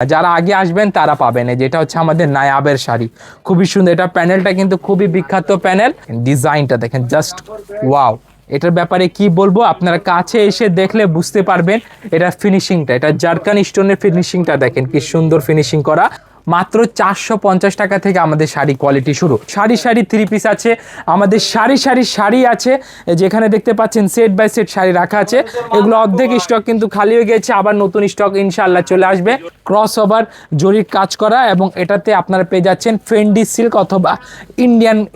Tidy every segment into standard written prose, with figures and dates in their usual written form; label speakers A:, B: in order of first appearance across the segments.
A: যারা আগে আসবেন তারা পাবেন। যেটা হচ্ছে আমাদের নায়াবের শাড়ি, খুবই সুন্দর। এটা প্যানেলটা কিন্তু খুবই বিখ্যাত প্যানেল। ডিজাইনটা দেখেন, জাস্ট ওয়াও। এটার ব্যাপারে কি বলবো, আপনারা কাছে এসে দেখলে বুঝতে পারবেন। এটা ফিনিশিংটা, এটা জারকান স্টোনের ফিনিশিংটা দেখেন কি সুন্দর ফিনিশিং করা। মাত্র 450 টাকা থেকে আমাদের শাড়ি কোয়ালিটি শুরু। সারি সারি থ্রি পিস আছে, আমাদের সারি সারি শাড়ি আছে। যেখানে দেখতে পাচ্ছেন সেট বাই সেট শাড়ি রাখা আছে। এগুলো অর্ধেক স্টক কিন্তু খালি হয়ে গেছে, আবার নতুন স্টক ইনশাআল্লাহ চলে আসবে। ক্রস ওভার জরির কাজ করা, এবং এটাতে আপনারা পেয়ে যাচ্ছেন ফেন্ডি সিল্ক অথবা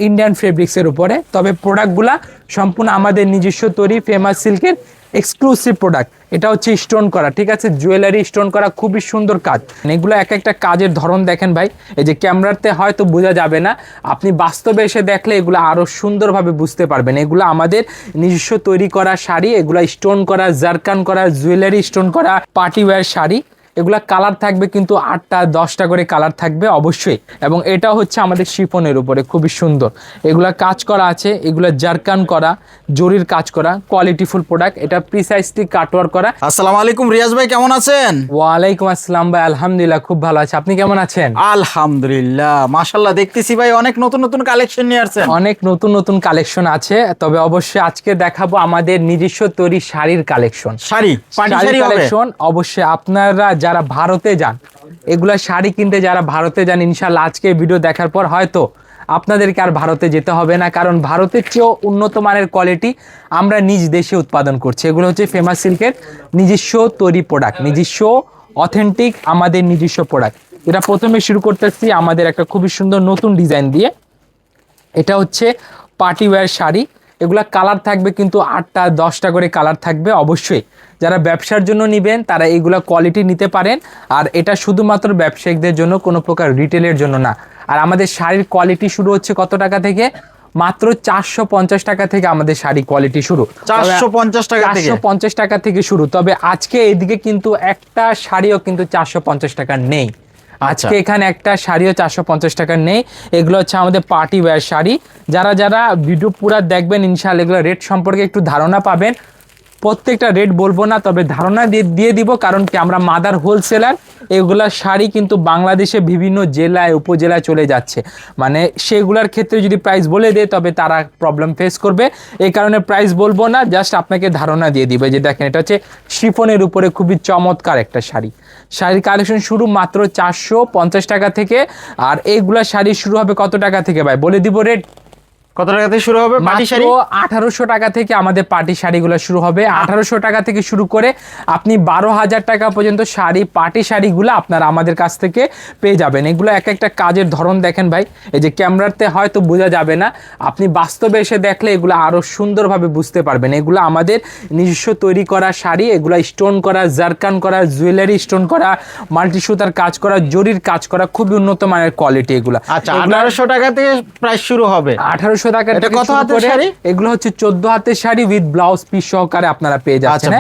A: ইন্ডিয়ান ফেব্রিক্সের উপরে। তবে প্রোডাক্টগুলা সম্পূর্ণ আমাদের নিজস্ব তৈরি ফেমাস সিল্কের এক্সক্লুসিভ প্রোডাক্ট। এটা হচ্ছে স্টোন করা, ঠিক আছে, জুয়েলারি স্টোন করা, খুবই সুন্দর কাজ। এগুলো এক একটা কাজের ধরন দেখেন ভাই, এই যে ক্যামেরাতে হয়তো বোঝা যাবে না, আপনি বাস্তবে এসে দেখলে এগুলো আরো সুন্দরভাবে বুঝতে পারবেন। এগুলো আমাদের নিজস্ব তৈরি করা শাড়ি, এগুলো স্টোন করা, জারকান করা, জুয়েলারি স্টোন করা পার্টি ওয়্যার শাড়ি। এগুলা কালার থাকবে কিন্তু 8টা 10টা করে কালার থাকবে অবশ্যই। এবং এটা হচ্ছে আমাদের শিফনের উপরে, খুবই সুন্দর। এগুলা কাজ করা আছে, এগুলা জারকান করা, জরির কাজ করা, কোয়ালিটিফুল প্রোডাক্ট। এটা প্রিসাইজলি কাটওয়ার্ক করা।
B: আসসালামু আলাইকুম রিয়াজ ভাই, কেমন আছেন?
A: ওয়ালাইকুম আসসালাম ভাই, আলহামদুলিল্লাহ খুব ভালো আছে। আপনি কেমন আছেন?
B: আলহামদুলিল্লাহ, মাশাআল্লাহ। দেখতেছি ভাই অনেক নতুন নতুন কালেকশন নিয়ে আসছেন।
A: অনেক নতুন নতুন কালেকশন আছে, তবে অবশ্যই আজকে দেখাবো আমাদের নিজস্ব তৈরি শাড়ির কালেকশন।
B: শাড়ি পার্টি শাড়ি হবে
A: কালেকশন অবশ্যই। আপনারা যারা ভারতে যান, এগুলা শাড়ি কিনতে যারা ভারতে যান, ইনশাআল্লাহ আজকে ভিডিও দেখার পর হয়তো আপনাদেরকে আর ভারতে যেতে হবে না, কারণ ভারতের চেয়েও উন্নত মানের কোয়ালিটি আমরা নিজ দেশে উৎপাদন করছি। এগুলো হচ্ছে ফেমাস সিল্কের নিজস্ব তৈরি প্রোডাক্ট, নিজস্ব অথেন্টিক আমাদের নিজস্ব প্রোডাক্ট। এটা প্রথমে শুরু করতেছি আমাদের একটা খুবই সুন্দর নতুন ডিজাইন দিয়ে। এটা হচ্ছে পার্টি ওয়্যার শাড়ি। এগুলা কালার থাকবে কিন্তু 8টা 10টা করে কালার থাকবে অবশ্যই। যারা ব্যবসার জন্য নেবেন তারা এইগুলা কোয়ালিটি নিতে পারেন। আর এটা শুধুমাত্র ব্যবসায়িকদের জন্য, কোনো প্রকার রিটেলের জন্য না। আর আমাদের শাড়ির কোয়ালিটি শুরু হচ্ছে কত টাকা থেকে? মাত্র 450 টাকা থেকে আমাদের শাড়ি কোয়ালিটি শুরু।
B: 450 টাকা থেকে
A: 450 টাকা থেকে শুরু। তবে আজকে এদিকে কিন্তু একটা শাড়িও কিন্তু 450 টাকা নেই। আজকে এখানে একটা শাড়িও 450 টাকা নেই। এগুলো হচ্ছে আমাদের পার্টি ওয়্যার শাড়ি। যারা যারা ভিডিও পুরো দেখবেন ইনশাআল্লাহ এগুলো রেট সম্পর্কে একটু ধারণা পাবেন। প্রত্যেকটা রেট বলবো না, তবে ধারণা দিয়ে দিব, কারণ কি আমরা মাদার হোলসেলার। এগুলা শাড়ি কিন্তু বাংলাদেশে বিভিন্ন জেলায় উপজেলায় চলে যাচ্ছে, মানে সেগুলার ক্ষেত্রে যদি প্রাইস বলে দেয় তবে তারা প্রবলেম ফেস করবে। এই কারণে প্রাইস বলবো না, জাস্ট আপনাকে ধারণা দিয়ে দিবে। যে দেখেন, এটা হচ্ছে শিফনের উপরে খুবই চমৎকার একটা শাড়ি। শাড়ির কালেকশন শুরু মাত্র 450 টাকা থেকে। আর এইগুলা শাড়ি শুরু হবে কত টাকা থেকে ভাই, বলে দিব রেট।
B: কত টাকা থেকে শুরু হবে পার্টি শাড়ি?
A: 1800 টাকা থেকে আমাদের পার্টি শাড়িগুলো শুরু হবে। 1800 টাকা থেকে শুরু করে আপনি 12,000 টাকা পর্যন্ত শাড়ি, পার্টি শাড়িগুলো আপনারা আমাদের কাছ থেকে পেয়ে যাবেন। এগুলো এক একটা কাজের ধরন দেখেন ভাই, এই যে ক্যামেরাতে হয়তো বোঝা যাবে না, আপনি বাস্তবে এসে দেখলে এগুলো আরো সুন্দরভাবে বুঝতে পারবেন। এগুলো আমাদের নিজস্ব তৈরি করা শাড়ি, এগুলো স্টোন করা, জারকান করা, জুয়েলারি স্টোন করা, মাল্টি সুতার কাজ করা, জরির কাজ করা, খুবই উন্নত মানের কোয়ালিটি এগুলো।
B: আচ্ছা, 1800 টাকা থেকে প্রাইস শুরু হবে।
A: 1800 টাকা।
B: এটা কত হাতের শাড়ি?
A: এগুলো হচ্ছে 14 হাতের শাড়ি উইথ ব্লাউজ পিস সহকারে আপনারা পেয়ে যাচ্ছেন।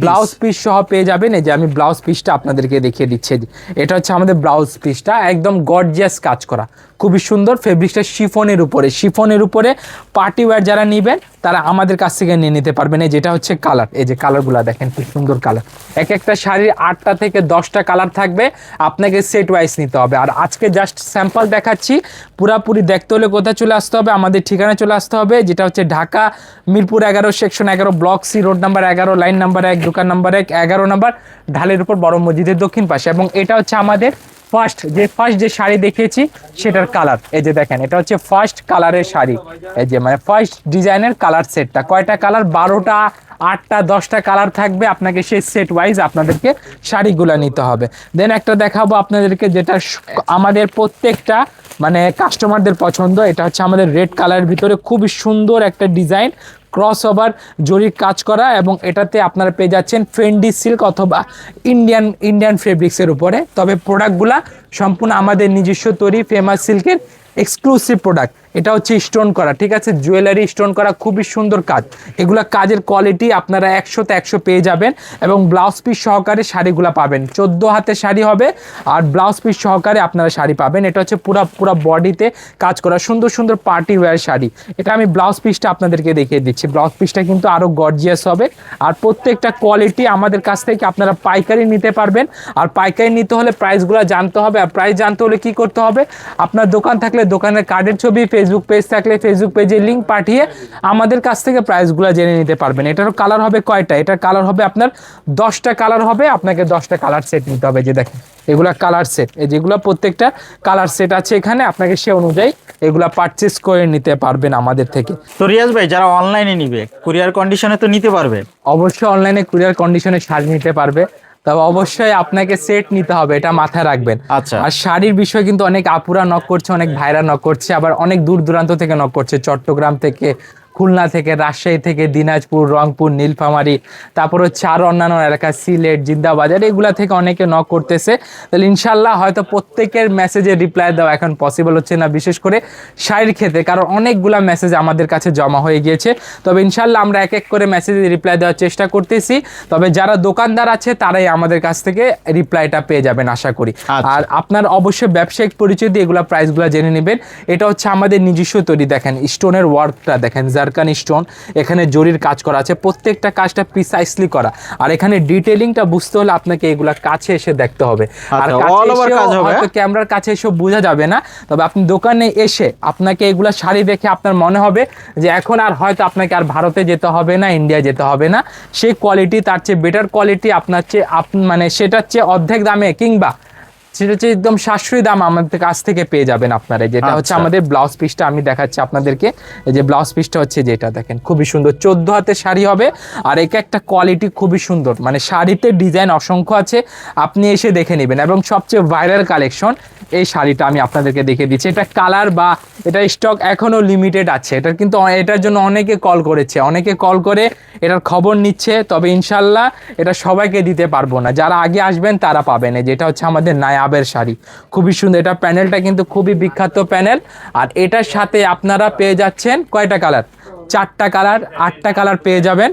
A: ব্লাউজ পিস সহ পেয়ে যাবেন। এই যে আমি ব্লাউজ পিসটা আপনাদেরকে দেখিয়ে দিচ্ছি। এটা হচ্ছে আমাদের ব্লাউজ পিসটা, একদম গর্জিয়াস কাজ করা, খুবই সুন্দর। ফেব্রিক্সটা শিফনের উপরে পার্টি ওয়্যার যারা নেবেন তারা আমাদের কাছ থেকে নিয়ে নিতে পারবেন। এই যেটা হচ্ছে কালার, এই যে কালারগুলো দেখেন কি সুন্দর কালার। এক একটা শাড়ির 8টা থেকে 10টা কালার থাকবে, আপনাকে সেট ওয়াইজ নিতে হবে। আর আজকে জাস্ট স্যাম্পল দেখাচ্ছি, পুরাপুরি দেখতে হলে কোথায় চলে আসতে হবে, আমাদের ঠিকানা চলে আসতে হবে, যেটা হচ্ছে Dhaka Mirpur 11 section 11 block C road number 11 line number 1 দোকান নাম্বার 1 11 নাম্বার ঢালের উপর বড় মসজিদের দক্ষিণ পাশে। এবং এটা হচ্ছে আমাদের ফার্স্ট যে শাড়ি দেখিয়েছি সেটার কালার। এই যে দেখেন, এটা হচ্ছে ফার্স্ট কালারের শাড়ি। এই যে মানে ফার্স্ট ডিজাইনের কালার সেটটা। কয়টা কালার? 12টা 8টা 10টা কালার থাকবে। আপনাকে সেই সেট ওয়াইজ আপনাদেরকে শাড়িগুলো নিতে হবে। দেন একটা দেখাবো আপনাদেরকে, যেটা আমাদের প্রত্যেকটা মানে কাস্টমারদের পছন্দ। এটা হচ্ছে আমাদের রেড কালারের ভিতরে খুবই সুন্দর একটা ডিজাইন, ক্রস ওভার জরির কাজ করা, এবং এটাতে আপনারা পেয়ে যাচ্ছেন ফেন্ডি সিল্ক অথবা ইন্ডিয়ান ফেব্রিক্সের উপরে। তবে প্রোডাক্টগুলা সম্পূর্ণ আমাদের নিজস্ব তৈরি ফেমাস সিল্কের এক্সক্লুসিভ প্রোডাক্ট। এটা হচ্ছে স্টোন করা, ঠিক আছে, জুয়েলারি স্টোন করা, খুবই সুন্দর কাজ। এগুলা কাজের কোয়ালিটি আপনারা 100তে 100 পেয়ে যাবেন এবং ব্লাউজ পিস সহকারে শাড়িগুলো পাবেন। 14 হাতের শাড়ি হবে আর ব্লাউজ পিস সহকারে আপনারা শাড়ি পাবেন। এটা হচ্ছে পুরা বডিতে কাজ করা সুন্দর সুন্দর পার্টি ওয়্যার শাড়ি। এটা আমি ব্লাউজ পিসটা আপনাদেরকে দেখিয়ে দিচ্ছি। ব্লাউজ পিসটা কিন্তু আরো গর্জিয়াস হবে আর প্রত্যেকটা কোয়ালিটি আমাদের কাছ থেকে আপনারা পাইকারি নিতে পারবেন। আর পাইকারি নিতে হলে প্রাইসগুলো জানতে হবে। আর প্রাইস জানতে হলে কি করতে হবে, আপনার দোকান থাকলে দোকানের কার্ডের ছবি, ফেসবুক পেজ থাকলে ফেসবুক পেজে লিঙ্ক পাঠিয়ে আমাদের কাছ থেকে প্রাইসগুলো জেনে নিতে পারবেন। এটারও কালার হবে কয়টা, এটার কালার হবে আপনার 10টা কালার হবে, আপনাকে 10টা কালার সেট নিতে হবে। যে দেখেন এগুলা কালার সেট, এই যেগুলো প্রত্যেকটা কালার সেট আছে এখানে, আপনাকে সে অনুযায়ী এগুলা পারচেস করে নিতে পারবেন আমাদের থেকে।
B: তো রিয়াজ ভাই, যারা অনলাইনে নিবে কুরিয়ার কন্ডিশনে তো নিতে পারবে?
A: অবশ্যই অনলাইনে কুরিয়ার কন্ডিশনে শাড়ি নিতে পারবে, তবে অবশ্যই আপনাকে সেট নিতে হবে, এটা মাথায় রাখবেন।
B: আচ্ছা।
A: আর শাড়ির বিষয়ে কিন্তু অনেক আপুরা নক করছে, অনেক ভাইরা নক করছে, আবার অনেক দূর দূরান্ত থেকে নক করছে, চট্টগ্রাম থেকে, খুলনা থেকে, রাজশাহী থেকে, দিনাজপুর, রংপুর, নীলফামারী, তারপর হচ্ছে আরও অন্যান্য এলাকা, সিলেট, জিন্দাবাজার, এগুলা থেকে অনেকে নক করতেছে। তাহলে ইনশাল্লাহ হয়তো প্রত্যেকের মেসেজে রিপ্লাই দেওয়া এখন পসিবল হচ্ছে না, বিশেষ করে শাড়ির ক্ষেত্রে, কারণ অনেকগুলা মেসেজ আমাদের কাছে জমা হয়ে গিয়েছে। তবে ইনশাল্লাহ আমরা এক এক করে মেসেজে রিপ্লাই দেওয়ার চেষ্টা করতেছি। তবে যারা দোকানদার আছে তারাই আমাদের কাছ থেকে রিপ্লাইটা পেয়ে যাবেন আশা করি। আর আপনার অবশ্যই ব্যবসায়িক পরিচয় দিয়ে এগুলা প্রাইসগুলো জেনে নেবেন। এটা হচ্ছে আমাদের নিজস্ব তৈরি, দেখেন স্টোনের ওয়ার্কটা দেখেন, জারকান স্টোন, এখানে জরির কাজ করা আছে, প্রত্যেকটা কাজটা প্রিসাইসলি করা। আর এখানে ডিটেইলিংটা বুঝতে হলে আপনাকে এগুলা কাছে এসে দেখতে হবে। আর হয়তো ক্যামেরার কাছে এসে বোঝা যাবে না, তবে আপনি দোকানে এসে আপনাকে এগুলা শাড়ি দেখে আপনার মনে হবে যে এখন আর হয়তো আপনাকে আর ভারতে যেতে হবে না, ইন্ডিয়া যেতে হবে না, সেই কোয়ালিটি, তার চেয়ে বেটার কোয়ালিটি আপনার চেয়ে মানে সেটার চেয়ে অর্ধেক দামে কিংবা সেটা হচ্ছে একদম সাশ্রয়ী দাম আমাদের কাছ থেকে পেয়ে যাবেন আপনারা। যেটা হচ্ছে আমাদের ব্লাউজ পিসটা আমি দেখাচ্ছি আপনাদেরকে। এই যে ব্লাউজ পিসটা হচ্ছে যেটা দেখেন, খুবই সুন্দর 14 হাতের শাড়ি হবে আর এক একটা কোয়ালিটি খুবই সুন্দর, মানে শাড়িতে ডিজাইন অসংখ্য আছে, আপনি এসে দেখে নেবেন। এবং সবচেয়ে ভাইরাল কালেকশন এই শাড়িটা আমি আপনাদেরকে দেখে দিচ্ছি। এটা কালার বা এটা স্টক এখনো লিমিটেড আছে, এটা কিন্তু এটার জন্য অনেকে কল করেছে, অনেকে কল করে এটার খবর নিচ্ছে, তবে ইনশাল্লাহ এটা সবাইকে দিতে পারবো না, যারা আগে আসবেন তারা পাবেন। যেটা হচ্ছে আমাদের নায়াবের শাড়ি, খুবই সুন্দর। এটা প্যানেলটা কিন্তু খুবই বিখ্যাত প্যানেল। আর এটার সাথে আপনারা পেয়ে যাচ্ছেন কয়টা কালার, 4টা কালার, 8টা কালার পেয়ে যাবেন।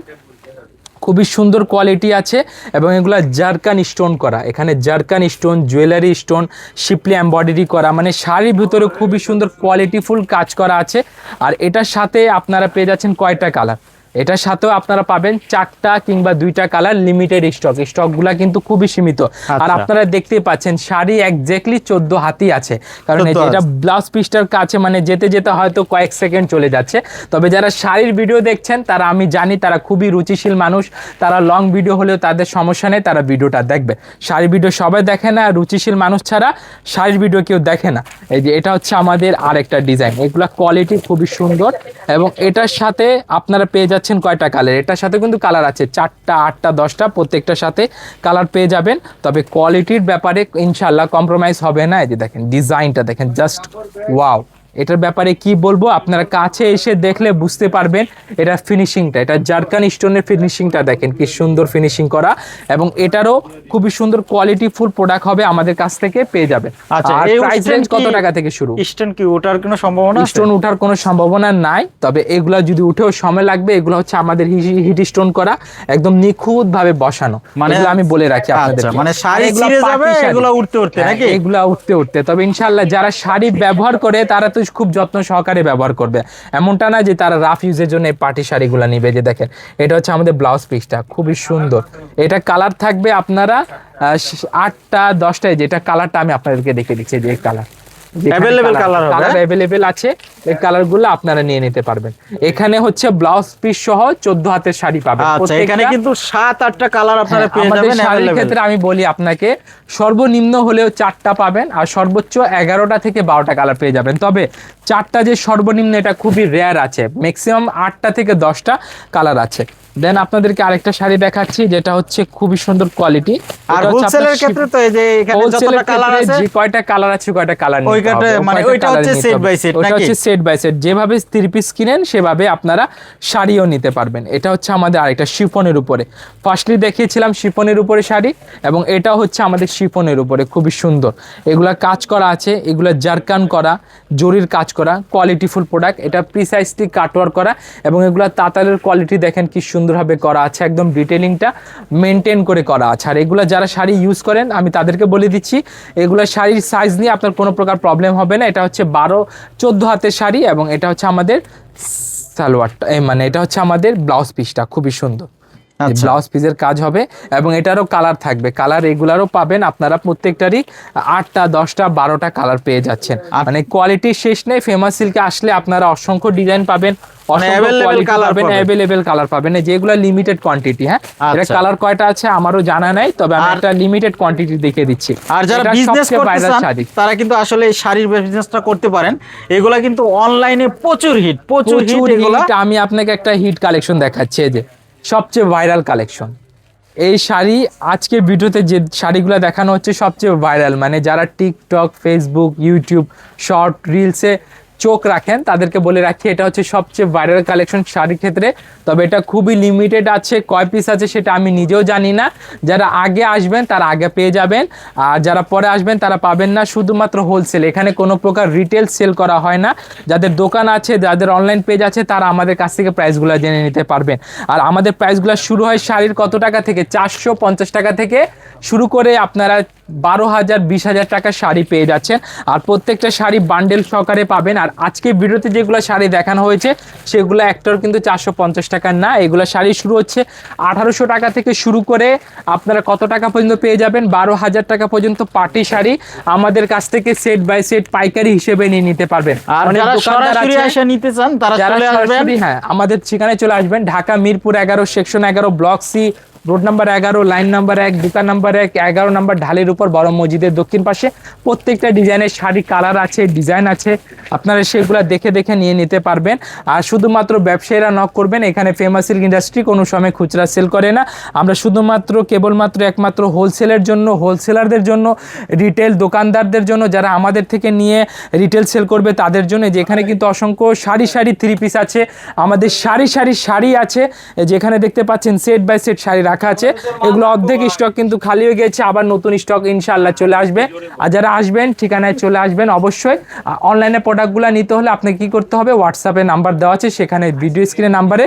A: খুবই সুন্দর কোয়ালিটি আছে এবং এগুলা জারকান স্টোন করা, এখানে জারকান স্টোন, জুয়েলারি স্টোন, শিপলি এমব্রয়ডারি করা, মানে শাড়ির ভিতরে খুবই সুন্দর কোয়ালিটিফুল কাজ করা আছে। আর এটার সাথে আপনারা পেয়ে যাচ্ছেন কয়টা কালার, এটার সাথেও আপনারা পাবেন 4টা কিংবা 2টা কালার, লিমিটেড স্টকগুলা কিন্তু খুবই সীমিত। আর আপনারা দেখতেই পাচ্ছেন শাড়ি একজ্যাক্টলি 14 হাতই আছে, কারণ এটা ব্লাউজ পিসটার কাছে মানে যেতে যেতে হয়তো কয়েক সেকেন্ড চলে যাচ্ছে। তবে যারা শাড়ির ভিডিও দেখছেন তারা, আমি জানি তারা খুবই রুচিশীল মানুষ, তারা লং ভিডিও হলেও তাদের সমস্যা নেই, তারা ভিডিওটা দেখবে। শাড়ির ভিডিও সবাই দেখে না, রুচিশীল মানুষ ছাড়া শাড়ির ভিডিও কেউ দেখে না। এই যে এটা হচ্ছে আমাদের আরেকটা ডিজাইন, এগুলা কোয়ালিটি খুবই সুন্দর এবং এটার সাথে আপনারা পেয়ে যাচ্ছেন কয়টা কালার, এটার সাথে কিন্তু কালার আছে 4টা, 8টা, 10টা, প্রত্যেকটার সাথে কালার পেয়ে যাবেন। তবে কোয়ালিটির ব্যাপারে ইনশাল্লাহ কম্প্রোমাইজ হবে না। এই যে দেখেন ডিজাইনটা দেখেন, জাস্ট ওয়াও। এটার ব্যাপারে কি বলবো, আপনারা কাছে এসে দেখলে বুঝতে পারবেন এটার ফিনিশিংটা, এটা জারকান স্টোনের ফিনিশিংটা দেখেন কি সুন্দর ফিনিশিং করা, এবং এটারও খুবই সুন্দর কোয়ালিটি ফুল প্রোডাক্ট হবে আমাদের কাছ থেকে পেয়ে যাবেন।
B: আচ্ছা,
A: আর প্রাইস রেঞ্জ কত টাকা থেকে শুরু?
B: স্টোন কি ওঠার কোনো সম্ভাবনা আছে?
A: স্টোন ওঠার কোনো সম্ভাবনা নাই, তবে এগুলা যদি উঠেও সময় লাগবে। এগুলো হচ্ছে আমাদের হিট স্টোন করা, একদম নিখুঁত ভাবে বসানো, মানে আমি বলে রাখি আপনাদের,
B: মানে শাড়ি ছিঁড়ে যাবে এগুলো উঠতে উঠতে নাকি?
A: এগুলা উঠতে উঠতে। তবে ইনশাআল্লাহ যারা শাড়ি ব্যবহার করে তারা তো খুব যত্ন সহকারে ব্যবহার করবে, এমনটা না যে তারা রাফ ইউজের জন্য এই পার্টি শাড়িগুলো নিবে। যে দেখেন এটা হচ্ছে আমাদের ব্লাউজ পিসটা, খুবই সুন্দর। এটা কালার থাকবে আপনারা 8টা 10টায়, যেটা কালারটা আমি আপনাদেরকে দেখে দিচ্ছি, যে কালার অ্যাভেলেবেল আছে, এই কালারগুলো আপনারা নিয়ে নিতে পারবেন। এখানে হচ্ছে ব্লাউজ পিস সহ 14 হাতের শাড়ি পাবেন।
B: আচ্ছা, এখানে কিন্তু 7-8টা কালার আপনারা পেয়ে যাবেন।
A: শাড়ির ক্ষেত্রে আমি বলি আপনাকে সর্বনিম্ন হলেও 4টা পাবেন, আর সর্বোচ্চ 11টা থেকে 12টা কালার পেয়ে যাবেন। তবে 4টা যে সর্বনিম্ন, এটা খুবই রেয়ার আছে, ম্যাক্সিমাম 8টা থেকে 10টা কালার আছে। দেন আপনাদেরকে আরেকটা শাড়ি দেখাচ্ছি, যেটা হচ্ছে খুবই সুন্দর কোয়ালিটি।
B: আর হোলসেলের ক্ষেত্রে তো এই যে এখানে যতটা কালার আছে,
A: যে কয়টা কালার আছে কয়টা কালার
B: ওই কাটে মানে ওইটা হচ্ছে সেট বাই সেট
A: ওটা
B: নাকি?
A: হচ্ছে সেট বাই সেট, যেভাবে 3 পিস কিনেন সেভাবে আপনারা শাড়িও নিতে পারবেন। এটা হচ্ছে আমাদের আরেকটা শিফনের উপরে, ফার্স্টলি দেখিয়েছিলাম শিফনের উপরে শাড়ি, এবং এটা হচ্ছে আমাদের শিফনের উপরে খুবই সুন্দর। এগুলা কাজ করা আছে, এগুলা জারকান করা, জরির কাজ করা, কোয়ালিটিফুল প্রোডাক্ট। এটা প্রিসাইজলি কাটওয়ার করা, এবং এগুলা তাঁতালের কোয়ালিটি দেখেন কি সুন্দরভাবে করা আছে, একদম ডিটেলিংটা মেনটেন করে করা আছে। আর এগুলা যারা শাড়ি ইউজ করেন আমি তাদেরকে বলে দিচ্ছি, এগুলা শাড়ির সাইজ নিয়ে আপনার কোনো প্রকার প্রবলেম হবে না। এটা হচ্ছে 12-14 হাতের শাড়ি, এবং এটা হচ্ছে আমাদের সালোয়ারটা, মানে এটা হচ্ছে আমাদের ব্লাউজ পিসটা খুবই সুন্দর।
B: আচ্ছা।
A: ব্লাউজ পিসের কাজ হবে, এবং এটারও কালার থাকবে, কালার এগুলারও পাবেন আপনারা প্রত্যেকটারই 8টা 10টা 12টা কালার পেয়ে যাচ্ছেন। মানে কোয়ালিটি শেষ নেই। ফেমাস সিল্কে আসলে আপনারা অসংখ্য ডিজাইন পাবেন, অ্যাভেলেবেল কালার পাবেন, যেগুলো লিমিটেড কোয়ান্টিটি। হ্যাঁ, এটা কালার কয়টা আছে আমারও জানা নাই, তবে আমি একটা লিমিটেড কোয়ান্টিটি দেখিয়ে দিচ্ছি।
B: আর যারা বিজনেস করতে চান তারা কিন্তু আসলে এই শাড়ির বিজনেসটা করতে পারেন। এগুলা কিন্তু অনলাইনে প্রচুর হিট। এগুলা
A: আমি আপনাকে একটা হিট কালেকশন দেখাচ্ছি, এই যে সবচেয়ে ভাইরাল কালেকশন। এই শাড়ি আজকে ভিডিওতে যে শাড়িগুলো দেখানো হচ্ছে সবচেয়ে ভাইরাল, মানে যারা টিকটক, ফেসবুক, ইউটিউব শর্ট রিলসে চোখ রাখেন তাদেরকে বলে রাখি, এটা হচ্ছে সবচেয়ে ভাইরাল কালেকশন শাড়ির ক্ষেত্রে। তবে এটা খুবই লিমিটেড আছে, কয় পিস আছে সেটা আমি নিজেও জানি না। যারা আগে আসবেন তারা আগে পেয়ে যাবেন, আর যারা পরে আসবেন তারা পাবেন না। শুধুমাত্র হোলসেল, এখানে কোনো প্রকার রিটেল সেল করা হয় না। যাদের দোকান আছে, যাদের অনলাইন পেজ আছে, তারা আমাদের কাছ থেকে প্রাইসগুলো জেনে নিতে পারবেন। আর আমাদের প্রাইসগুলো শুরু হয় শাড়ির কত টাকা থেকে, 450 টাকা থেকে শুরু করে আপনারা 12,000 20,000 টাকার শাড়ি পেয়ে যাচ্ছেন। আর প্রত্যেকটা শাড়ি বান্ডেল সহকারে পাবেন। আর আজকে ভিডিওতে যেগুলো শাড়ি দেখানো হয়েছে সেগুলো একটার কিন্তু 450 টাকার না। এগুলো শাড়ি শুরু হচ্ছে 1800 টাকা থেকে শুরু করে আপনারা কত টাকা পর্যন্ত পেয়ে যাবেন, 12,000 টাকা পর্যন্ত পার্টি শাড়ি আমাদের কাছ থেকে সেট বাই সেট পাইকারি হিসেবে নিয়ে নিতে পারবেন।
B: আর যারা সরাসরি এসে নিতে চান তারা চলে আসবেন।
A: হ্যাঁ, আমাদের ঠিকানায় চলে আসবেন, Dhaka Mirpur 11 section 11 block C, road number 11, line number 1, দোকান নাম্বার 1, 11 নাম্বার ঢালের উপর, বড় মসজিদের দক্ষিণ পাশে। প্রত্যেকটা ডিজাইনের শাড়ি কালার আছে, ডিজাইন আছে, আপনারা সেগুলো দেখে দেখে নিয়ে নিতে পারবেন। আর শুধুমাত্র ব্যবসায়ীরা নক করবেন, এখানে ফেমাস সিল্ক ইন্ডাস্ট্রি কোনো সময় খুচরা সেল করে না। আমরা শুধুমাত্র কেবলমাত্র একমাত্র হোলসেলের জন্য, হোলসেলারদের জন্য, রিটেল দোকানদারদের জন্য, যারা আমাদের থেকে নিয়ে রিটেল সেল করবে তাদের জন্য। যেখানে কিন্তু অসংখ্য সারি 3 পিস আছে, আমাদের শাড়ি আছে, যেখানে দেখতে পাচ্ছেন সেট বাই সেট শাড়ি রাখা আছে। এগুলো অর্ধেক স্টক কিন্তু খালি হয়ে গেছে, আবার নতুন স্টক ইনশাআল্লাহ চলে আসবে। আর যারা আসবেন ঠিকানায় চলে আসবেন অবশ্যই। অনলাইনে প্রোডাক্টগুলো নিতে হলে আপনাকে কি করতে হবে, হোয়াটসঅ্যাপে নাম্বার দেওয়া আছে, সেখানে ভিডিও স্ক্রিনে নাম্বারে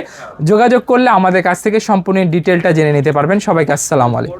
A: যোগাযোগ করলে আমাদের কাছ থেকে সম্পূর্ণ ডিটেলটা জেনে নিতে পারবেন। সবাইকে আসসালামু আলাইকুম।